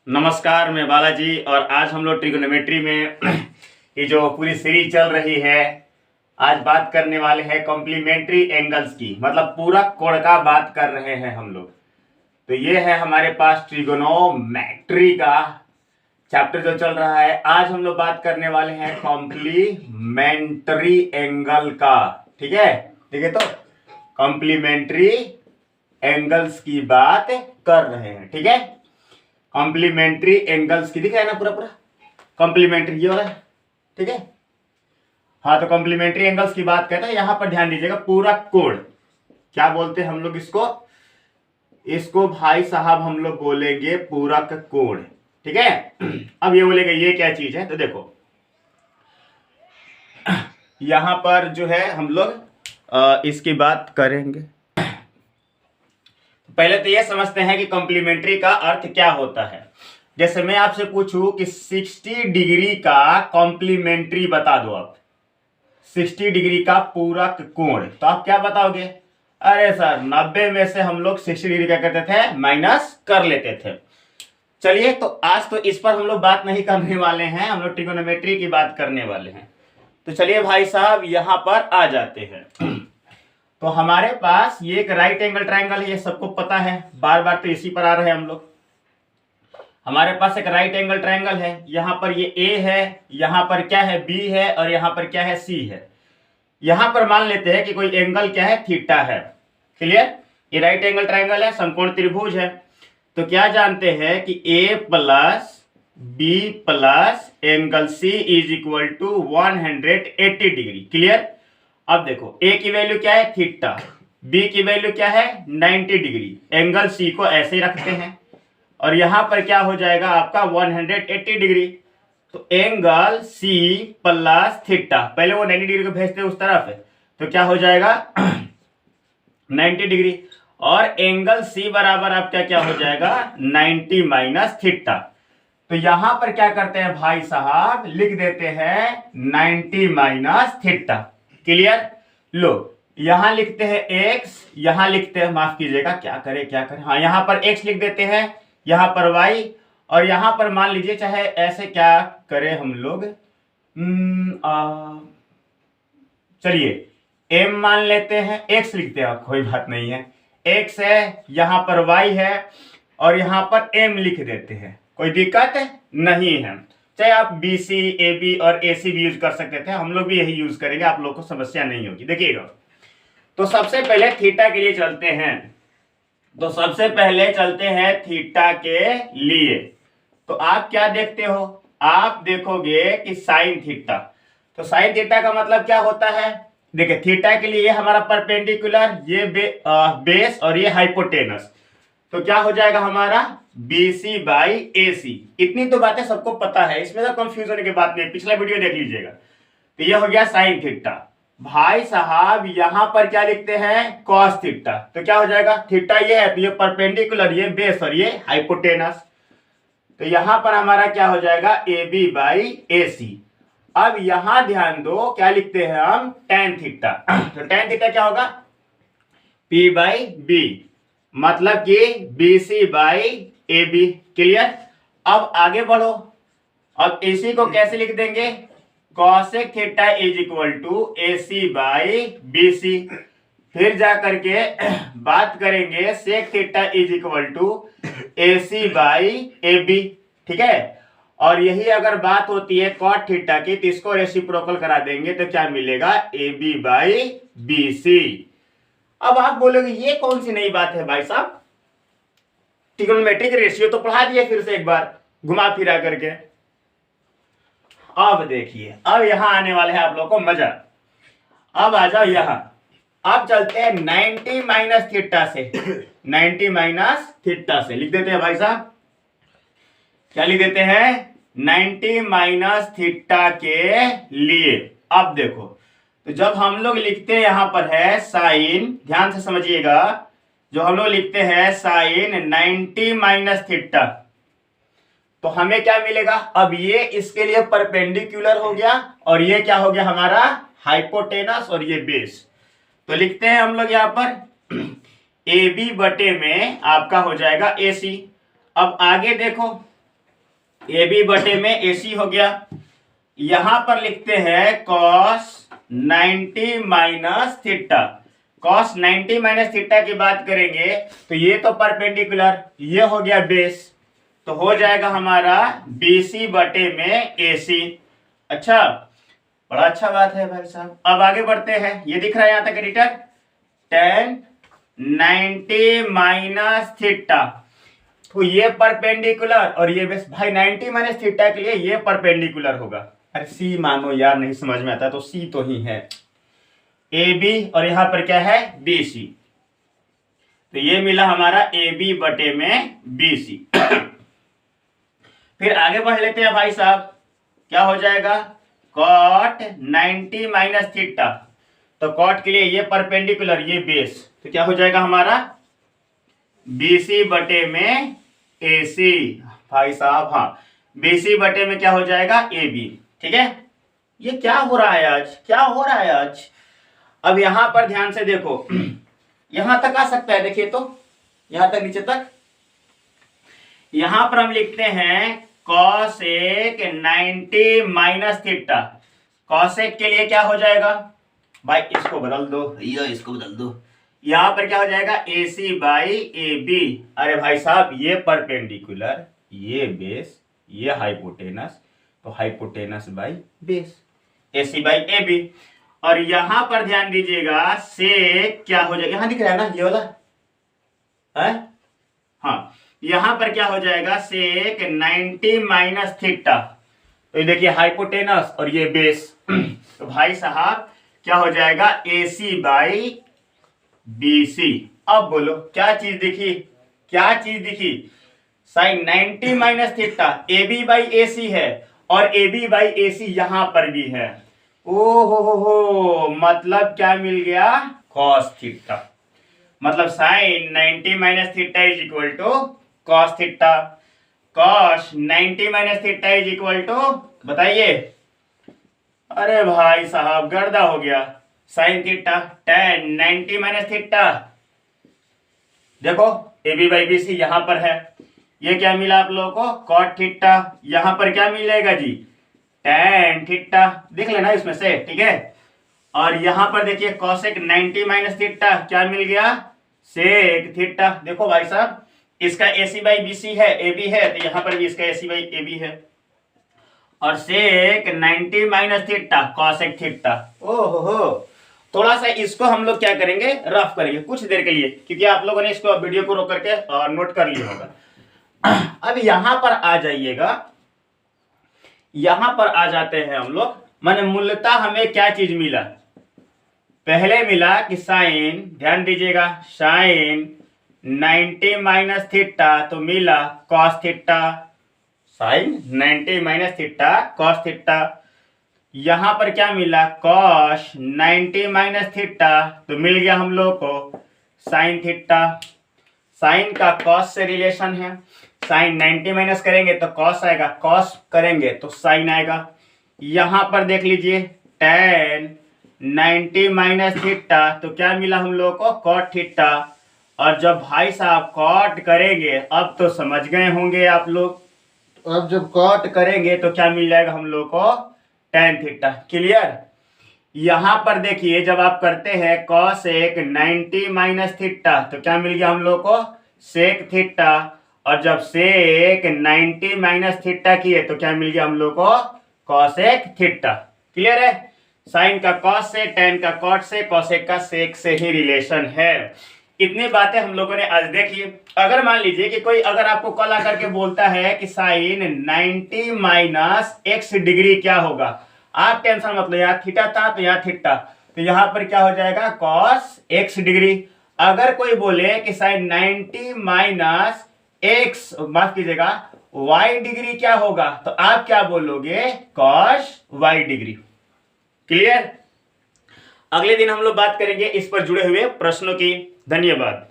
नमस्कार, मैं बालाजी और आज हम लोग ट्रिगोनोमेट्री में ये जो पूरी सीरीज चल रही है, आज बात करने वाले हैं कॉम्प्लीमेंट्री एंगल्स की, मतलब पूरा कोण का बात कर रहे हैं हम लोग। तो ये है हमारे पास ट्रिगोनोमेट्री का चैप्टर जो चल रहा है। आज हम लोग बात करने वाले हैं कॉम्प्लीमेंट्री एंगल का। ठीक है तो कॉम्प्लीमेंट्री एंगल्स की बात कर रहे हैं। ठीक है, कॉम्प्लीमेंट्री एंगल्स की दिख रहा है ना, पूरा पूरा कॉम्प्लीमेंट्री ये वाला है। ठीक है, हाँ, तो कॉम्प्लीमेंट्री एंगल्स की बात करते हैं। यहां पर ध्यान दीजिएगा, पूरा कोण क्या बोलते हैं हम लोग इसको भाई साहब हम लोग बोलेंगे पूरक कोण। ठीक है, अब ये बोलेगा ये क्या चीज है, तो देखो यहां पर जो है हम लोग इसकी बात करेंगे। पहले तो ये समझते हैं कि कॉम्प्लीमेंट्री का अर्थ क्या होता है। जैसे मैं आपसे पूछूं कि 60 डिग्री का कॉम्प्लीमेंट्री बता दो आप, 60 डिग्री का पूरक कोण, तो आप क्या बताओगे? अरे सर 90 में से हम लोग 60 डिग्री क्या करते थे, माइनस कर लेते थे। चलिए, तो आज तो इस पर हम लोग बात नहीं करने वाले हैं, हम लोग ट्रिगोनोमेट्री की बात करने वाले हैं। तो चलिए भाई साहब यहां पर आ जाते हैं। तो हमारे पास ये एक राइट एंगल ट्रायंगल है, ये सबको पता है, बार बार तो इसी पर आ रहे हैं हम लोग। हमारे पास एक राइट एंगल ट्रायंगल है, यहां पर ये ए है, यहां पर क्या है बी है, और यहां पर क्या है सी है। यहां पर मान लेते हैं कि कोई एंगल क्या है, थीटा है। क्लियर, ये राइट एंगल ट्रायंगल है, समकोण त्रिभुज है। तो क्या जानते हैं कि A plus B plus angle C is equal to 180 डिग्री। क्लियर, अब देखो ए की वैल्यू क्या है, थीटा, बी की वैल्यू क्या है, 90 डिग्री। एंगल सी को ऐसे ही रखते हैं और यहां पर क्या हो जाएगा आपका 180 डिग्री। तो एंगल सी प्लस थीटा, पहले वो 90 डिग्री को भेजते हैं उस तरफ है, तो क्या हो जाएगा 90 डिग्री। और एंगल सी बराबर आपका क्या हो जाएगा, 90 माइनस थीटा। तो यहां पर क्या करते हैं भाई साहब, लिख देते हैं 90 माइनस थीटा। क्लियर, लो यहां लिखते हैं x, यहां लिखते हैं, माफ कीजिएगा, क्या करें, हाँ यहां पर x लिख देते हैं, यहां पर y, और यहां पर मान लीजिए चाहे ऐसे क्या करें हम लोग, चलिए m मान लेते हैं, x लिखते हैं, कोई बात नहीं है, x है, यहां पर y है, और यहां पर m लिख देते हैं, कोई दिक्कत नहीं है। चाहे आप BC, AB और AC भी यूज कर सकते थे, हम लोग भी यही यूज करेंगे, आप लोग को समस्या नहीं होगी। देखिएगा, तो सबसे पहले थीटा के लिए चलते हैं, तो सबसे पहले चलते हैं थीटा के लिए। तो आप क्या देखते हो, आप देखोगे कि साइन थीटा। तो साइन थीटा का मतलब क्या होता है, देखिए थीटा के लिए ये हमारा परपेंडिकुलर, ये बेस और ये हाइपोटेनस, तो क्या हो जाएगा हमारा BC बाई AC। इतनी तो बातें सबको पता है, इसमें तो कंफ्यूज होने की बात नहीं, पिछला वीडियो देख लीजिएगा। तो ये हो गया साइन थीटा। भाई साहब यहां पर क्या लिखते हैं, कॉस थीटा। तो क्या हो जाएगा, थीटा ये है तो ये परपेंडिकुलर, ये बेस और ये हाइपोटेनस। तो यहां पर हमारा क्या हो जाएगा, AB बाई AC। अब यहां ध्यान दो, क्या लिखते हैं हम, tan थीटा। तो tan थीटा क्या होगा, P बाई B, मतलब कि BC बाई AB। क्लियर, अब आगे बढ़ो, अब AC को कैसे लिख देंगे, cosec theta is equal to AC by BC। फिर जा करके बात करेंगे sec theta is equal to AC by AB। ठीक है, और यही अगर बात होती है कॉट थीटा की, तो इसको रेसिप्रोकल करा देंगे, तो क्या मिलेगा, AB बाई BC। अब आप बोलोगे ये कौन सी नई बात है भाई साहब, ट्रिगोनोमेट्रिक रेशियो तो पढ़ा दिए फिर से एक बार घुमा फिरा करके। अब देखिए, अब यहां आने वाले हैं आप लोगों को मजा। अब आ जाओ यहां, अब चलते हैं 90 माइनस थीटा से, 90 माइनस थीटा से लिख देते हैं भाई साहब, क्या लिख देते हैं, 90 माइनस थीटा के लिए। अब देखो, तो जब हम लोग लिखते हैं यहां पर है साइन, ध्यान से समझिएगा, जो हम लोग लिखते हैं साइन 90 माइनस थीटा, तो हमें क्या मिलेगा, अब ये इसके लिए परपेंडिकुलर हो गया, और ये क्या हो गया हमारा हाइपोटेनस, और ये बेस। तो लिखते हैं हम लोग यहां पर AB बटे में आपका हो जाएगा AC। अब आगे देखो, ए बी बटे में ए सी हो गया। यहां पर लिखते हैं cos 90 minus theta. cos 90 minus theta की बात करेंगे तो ये तो परपेंडिकुलर, ये हो गया बेस, तो हो जाएगा हमारा BC बटे में AC। अच्छा, बड़ा अच्छा बात है भाई साहब। अब आगे बढ़ते हैं, ये दिख रहा है यहां तक एडिटर, tan 90 माइनस थीटा, तो ये परपेंडिकुलर और ये बेस। भाई 90 माइनस थीटा के लिए ये परपेंडिकुलर होगा। अरे सी मानो यार, नहीं समझ में आता तो सी तो ही है ए बी, और यहां पर क्या है बी सी, तो ये मिला हमारा ए बी बटे में बी सी। फिर आगे बढ़ लेते हैं भाई साहब, क्या हो जाएगा cot 90 माइनस थीटा, तो cot के लिए ये परपेंडिकुलर, ये बेस, तो क्या हो जाएगा हमारा BC बटे में AC। भाई साहब हाँ, BC बटे में क्या हो जाएगा AB। ठीक है, ये क्या हो रहा है आज, क्या हो रहा है आज। अब यहां पर ध्यान से देखो, यहां तक आ सकता है, देखिए तो यहां तक, नीचे तक। यहां पर हम लिखते हैं cosec 90 माइनस थीटा। cosec के लिए क्या हो जाएगा भाई, इसको बदल दो भैया, इसको बदल दो, यहां पर क्या हो जाएगा AC बाई AB। अरे भाई साहब, ये परपेंडिकुलर, ये बेस, ये हाइपोटेनस, तो hypotenuse by base, AC by AB। और यहां पर ध्यान दीजिएगा सेक क्या हो जाएगा, यहां दिख रहा है ना ये वाला है, हाँ, यहां पर क्या हो जाएगा सेक 90 माइनस थीटा, तो ये देखिए हाइपोटेनस और ये बेस, तो भाई साहब क्या हो जाएगा AC बाई BC। अब बोलो क्या चीज दिखी, क्या चीज दिखी, sine 90 minus theta AB by AC है और AB बाई AC यहां पर भी है। ओ हो, मतलब क्या मिल गया cos थीटा, मतलब sine 90 minus theta is equal to cos theta. cos 90 minus theta is equal to, बताइए, अरे भाई साहब गर्दा हो गया, sine theta tan 90 minus theta, देखो AB बाई BC यहां पर है, ये क्या मिला आप लोगों को cot थीटा, यहां पर क्या मिलेगा जी tan थीटा, देख लेना इसमें से, ठीक है। और यहां पर देखिए cosec 90 माइनस थीटा क्या मिल गया sec थीटा। देखो भाई साहब, इसका AC बाई BC है, AB है, तो यहां पर भी इसका AC बाई AB है, और sec 90 minus theta cosec theta. ओहो, थोड़ा सा इसको हम लोग क्या करेंगे, रफ करेंगे कुछ देर के लिए, क्योंकि आप लोगों ने इसको वीडियो को रोक करके नोट कर लिया होगा। अब यहां पर आ जाइएगा, यहां पर आ जाते हैं हम लोग, माने मूलतः हमें क्या चीज मिला, पहले मिला कि साइन, ध्यान दीजिएगा, साइन 90 माइनस थीटा, तो मिला cos theta, sine 90 minus theta cos theta. यहां पर क्या मिला cos 90 माइनस थीटा, तो मिल गया हम लोग को साइन थीटा। साइन का cos से रिलेशन है, साइन 90 माइनस करेंगे तो cos आएगा, cos करेंगे तो साइन आएगा। यहां पर देख लीजिए tan 90 माइनस थीटा, तो क्या मिला हम लोग को cot थीटा। और जब भाई साहब cot करेंगे, अब तो समझ गए होंगे आप लोग, अब जब cot करेंगे तो क्या मिल जाएगा हम लोग को tan थीटा। क्लियर। यहां पर देखिए जब आप करते हैं cosec 90 माइनस थीटा, तो क्या मिल गया हम लोग को sec थीटा, और जब sec 90 माइनस थीटा किए तो क्या मिल गया हम लोग को cosec थीटा। क्लियर है। साइन का cos से, tan का cot से, cosec का sec से ही रिलेशन है। इतनी बातें हम लोगों ने आज देखी। अगर मान लीजिए कि कोई अगर आपको कल आकर के बोलता है कि साइन 90 माइनस x डिग्री क्या होगा, आप टेंशन मत लो, यहाँ थीटा था तो यहाँ थीटा, तो यहाँ पर क्या हो जाएगा cos x डिग्री। अगर कोई बोले कि साइन 90 माइनस x, माफ कीजिएगा, y डिग्री क्या होगा, तो आप क्या बोलोगे cos y डिग्री। क्लियर। अगले दिन हम लोग बात करेंगे इस पर जुड़े हुए प्रश्नों की। धन्यवाद।